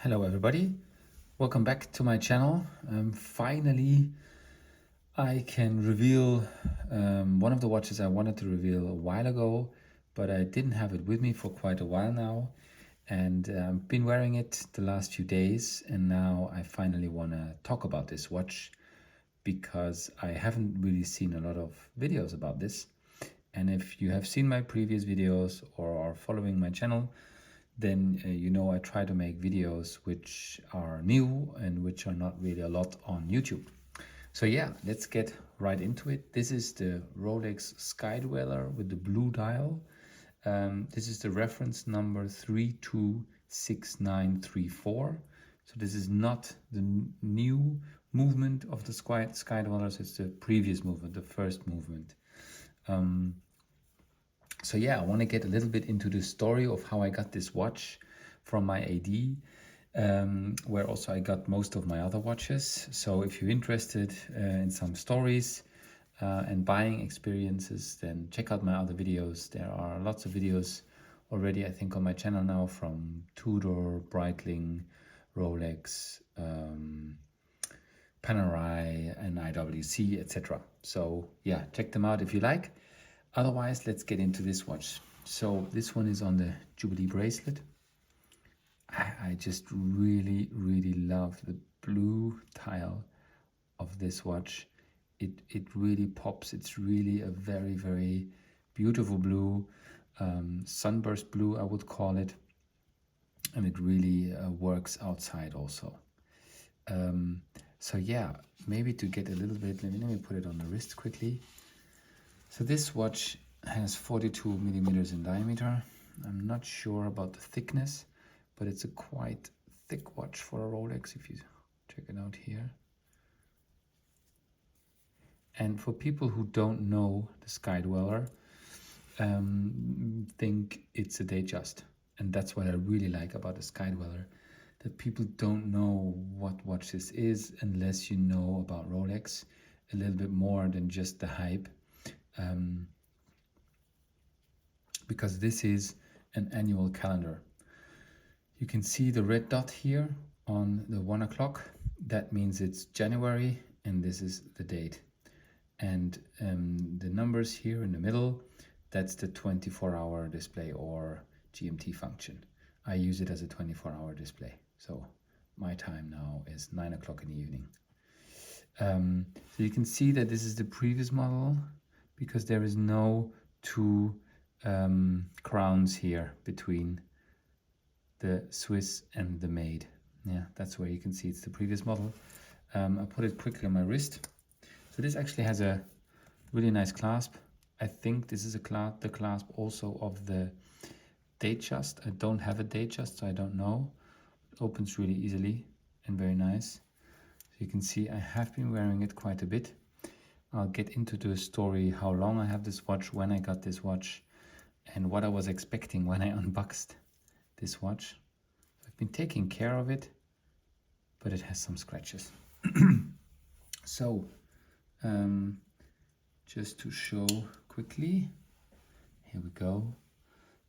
Hello everybody, welcome back to my channel. Finally, I can reveal one of the watches I wanted to reveal a while ago, but I didn't have it with me for quite a while now, and been wearing it the last few days, and now I finally want to talk about this watch because I haven't really seen a lot of videos about this. And if you have seen my previous videos or are following my channel, then you know I try to make videos which are new and which are not really a lot on YouTube. So yeah, let's get right into it. This is the Rolex Sky-Dweller with the blue dial. This is the reference number 326934. So this is not the new movement of the Sky-Dwellers, it's the previous movement, the first movement. So yeah, I want to get a little bit into the story of how I got this watch from my AD, where also I got most of my other watches. So if you're interested in some stories and buying experiences, then check out my other videos. There are lots of videos already, I think, on my channel now from Tudor, Breitling, Rolex, Panerai, and IWC, etc. So yeah, check them out if you like. Otherwise, let's get into this watch. So this one is on the Jubilee bracelet. I just really love the blue tile of this watch. It really pops. It's really a very beautiful blue, sunburst blue I would call it, and it really works outside also. So yeah, maybe to get a little bit, let me put it on the wrist quickly. So this watch has 42 millimeters in diameter. I'm not sure about the thickness, but it's a quite thick watch for a Rolex if you check it out here. And for people who don't know the Sky-Dweller, think it's a Datejust. And that's what I really like about the Sky-Dweller, that people don't know what watch this is unless you know about Rolex a little bit more than just the hype. Because this is an annual calendar. You can see the red dot here on the 1 o'clock. That means it's January and this is the date. And the numbers here in the middle, that's the 24-hour display or GMT function. I use it as a 24-hour display. So my time now is 9 o'clock in the evening. So you can see that this is the previous model because there is no two crowns here between the Swiss and the Made. Yeah, that's where you can see it's the previous model. I'll put it quickly on my wrist. So this actually has a really nice clasp. I think this is the clasp also of the Datejust. I don't have a Datejust, so I don't know. It opens really easily and very nice. So you can see I have been wearing it quite a bit. I'll get into the story how long I have this watch, when I got this watch, and what I was expecting when I unboxed this watch. I've been taking care of it, but it has some scratches. So, just to show quickly, here we go.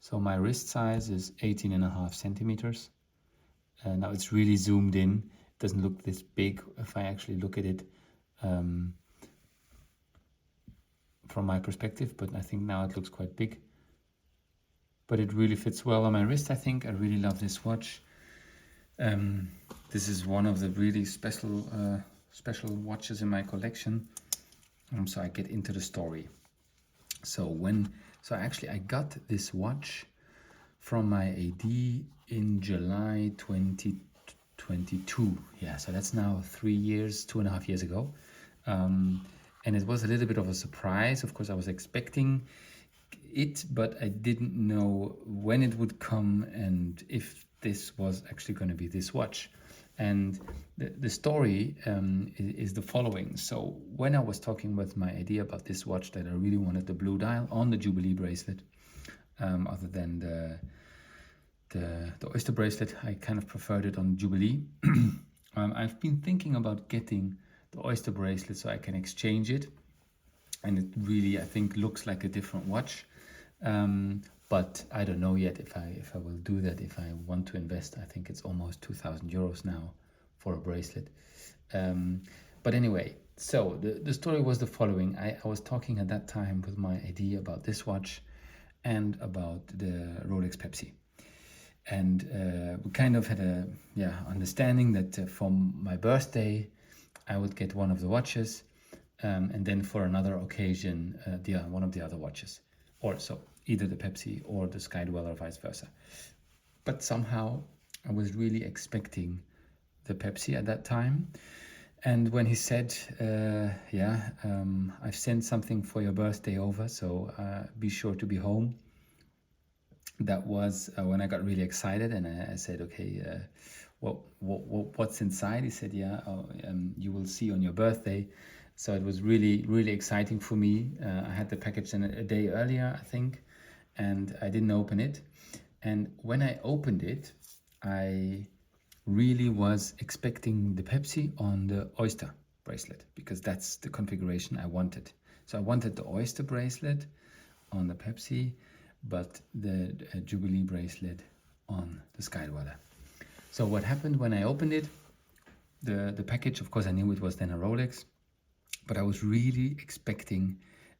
So my wrist size is 18.5 centimeters. Now it's really zoomed in. It doesn't look this big if I actually look at it from my perspective, but I think now it looks quite big. But it really fits well on my wrist, I think. I really love this watch. This is one of the really special watches in my collection. So I get into the story. So actually I got this watch from my AD in July 2022. Yeah, so that's now 3 years, 2.5 years ago. And it was a little bit of a surprise. Of course, I was expecting it, but I didn't know when it would come and if this was actually going to be this watch. And the story is the following. So when I was talking with my idea about this watch, that I really wanted the blue dial on the Jubilee bracelet, other than the Oyster bracelet, I kind of preferred it on Jubilee. I've been thinking about getting the Oyster bracelet so I can exchange it, and it really, I think, looks like a different watch. but I don't know yet if I will do that. If I want to invest, I think it's almost 2,000 euros now for a bracelet. But anyway, so the story was the following. I was talking at that time with my AD about this watch and about the Rolex Pepsi. And we kind of had a understanding that for my birthday, I would get one of the watches, and then for another occasion, one of the other watches, or so either the Pepsi or the Sky-Dweller, vice versa. But somehow I was really expecting the Pepsi at that time. And when he said, I've sent something for your birthday over, so be sure to be home. That was when I got really excited, and I said, okay, what's inside? He said, you will see on your birthday. So it was really, really exciting for me. I had the package a day earlier, I think, and I didn't open it. And when I opened it, I really was expecting the Pepsi on the Oyster bracelet, because that's the configuration I wanted. So I wanted the Oyster bracelet on the Pepsi, but the Jubilee bracelet on the Sky-Dweller. So what happened when I opened it, the package, of course I knew it was then a Rolex, but I was really expecting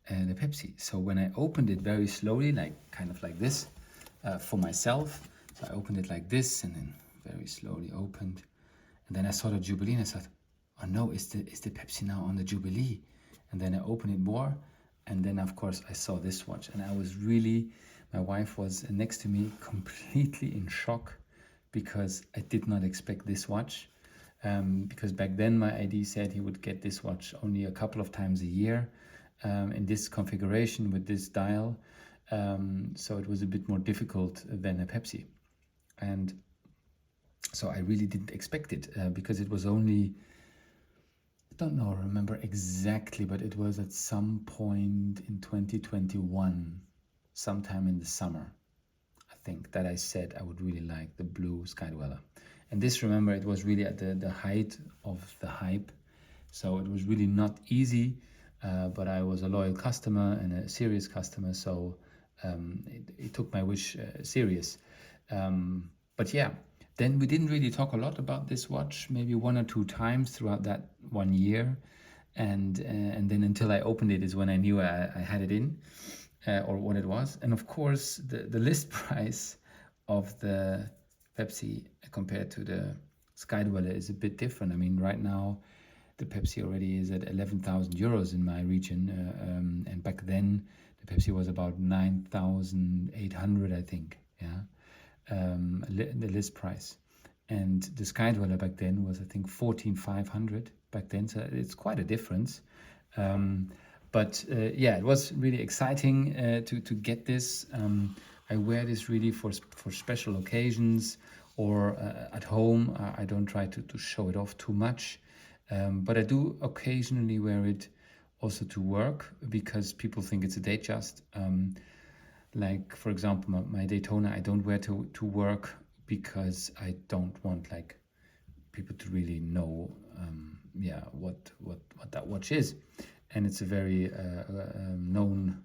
the Pepsi. So when I opened it very slowly, kind of like this, for myself, so I opened it like this and then very slowly opened, and then I saw the Jubilee and I thought, oh no, is the Pepsi now on the Jubilee? And then I opened it more, and then of course I saw this watch, and I was really, my wife was next to me, completely in shock, because I did not expect this watch. Because back then my AD said he would get this watch only a couple of times a year, in this configuration with this dial. So it was a bit more difficult than a Pepsi. And so I really didn't expect it, because it was only, I don't know, remember exactly, but it was at some point in 2021, sometime in the summer, I think, that I said I would really like the blue Sky-Dweller. And this, remember, it was really at the height of the hype. So it was really not easy, but I was a loyal customer and a serious customer. So it took my wish serious. But yeah, then we didn't really talk a lot about this watch, maybe 1 or 2 times throughout that 1 year. And then until I opened it is when I knew I had it in, or what it was. And of course, the list price of the Pepsi compared to the Sky-Dweller is a bit different. I mean, right now, the Pepsi already is at 11,000 euros in my region. And back then, the Pepsi was about 9,800, I think, the list price. And the Sky-Dweller back then was, I think, 14,500 back then. So it's quite a difference. But it was really exciting to get this. I wear this really for special occasions, or at home. I don't try to show it off too much, but I do occasionally wear it also to work, because people think it's a Datejust. Like, for example, my Daytona, I don't wear to work, because I don't want people to really know what that watch is. And it's a very known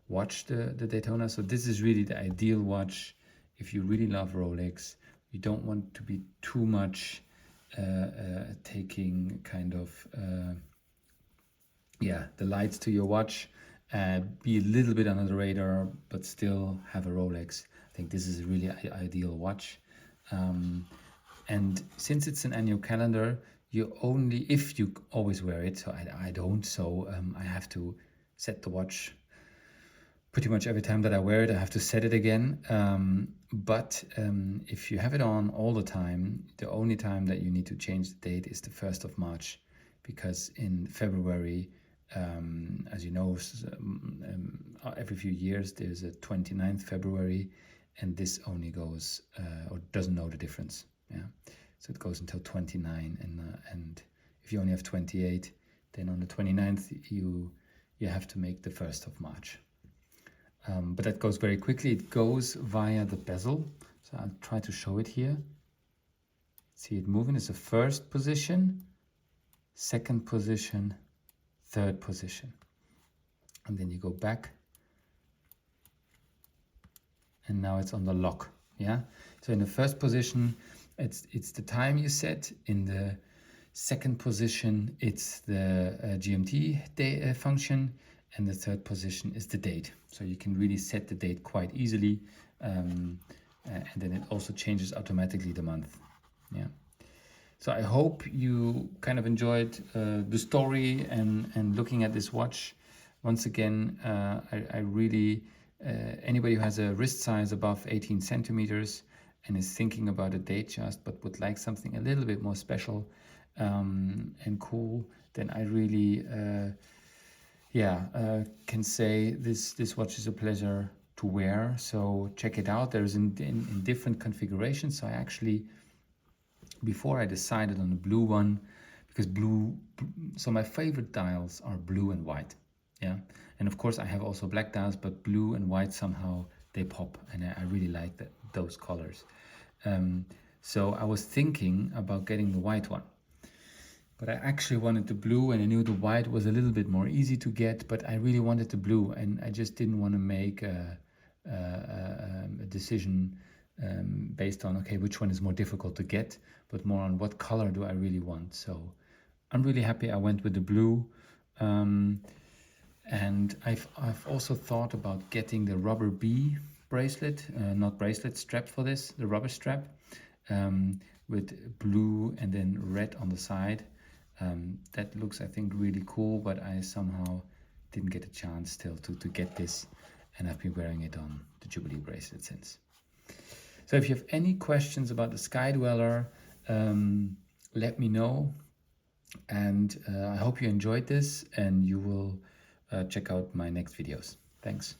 watch, the Daytona. So this is really the ideal watch if you really love Rolex. You don't want to be too much taking kind of the lights to your watch, be a little bit under the radar, but still have a Rolex. I think this is a really ideal watch. And since it's an annual calendar, if you always wear it, so I don't, so I have to set the watch pretty much every time that I wear it. I have to set it again. But if you have it on all the time, the only time that you need to change the date is the 1st of March, because in February, as you know, every few years there's a 29th February, and this only goes or doesn't know the difference. So it goes until 29, and if you only have 28, then on the 29th you have to make the 1st of March. But that goes very quickly. It goes via the bezel. So I'll try to show it here. See it moving. It's the first position, second position, third position. And then you go back and now it's on the lock. Yeah. So in the first position, it's the time you set. In the second position, it's the GMT day, function, and the third position is the date. So you can really set the date quite easily, and then it also changes automatically the month. Yeah. So I hope you kind of enjoyed the story and looking at this watch. Once again, I really, anybody who has a wrist size above 18 centimeters and is thinking about a date just but would like something a little bit more special and cool, then I really, can say this watch is a pleasure to wear. So check it out. There's in different configurations. So I actually, before I decided on the blue one, because so my favorite dials are blue and white. Yeah. And of course I have also black dials, but blue and white somehow they pop, and I really like those colors. So I was thinking about getting the white one, but I actually wanted the blue, and I knew the white was a little bit more easy to get, but I really wanted the blue, and I just didn't want to make a decision based on, okay, which one is more difficult to get, but more on what color do I really want. So I'm really happy I went with the blue. And I've also thought about getting the rubber B bracelet, not bracelet, strap for this, the rubber strap, with blue and then red on the side. That looks, I think, really cool, but I somehow didn't get a chance still to get this, and I've been wearing it on the Jubilee bracelet since. So if you have any questions about the Sky-Dweller, let me know, and I hope you enjoyed this, and you will check out my next videos. Thanks.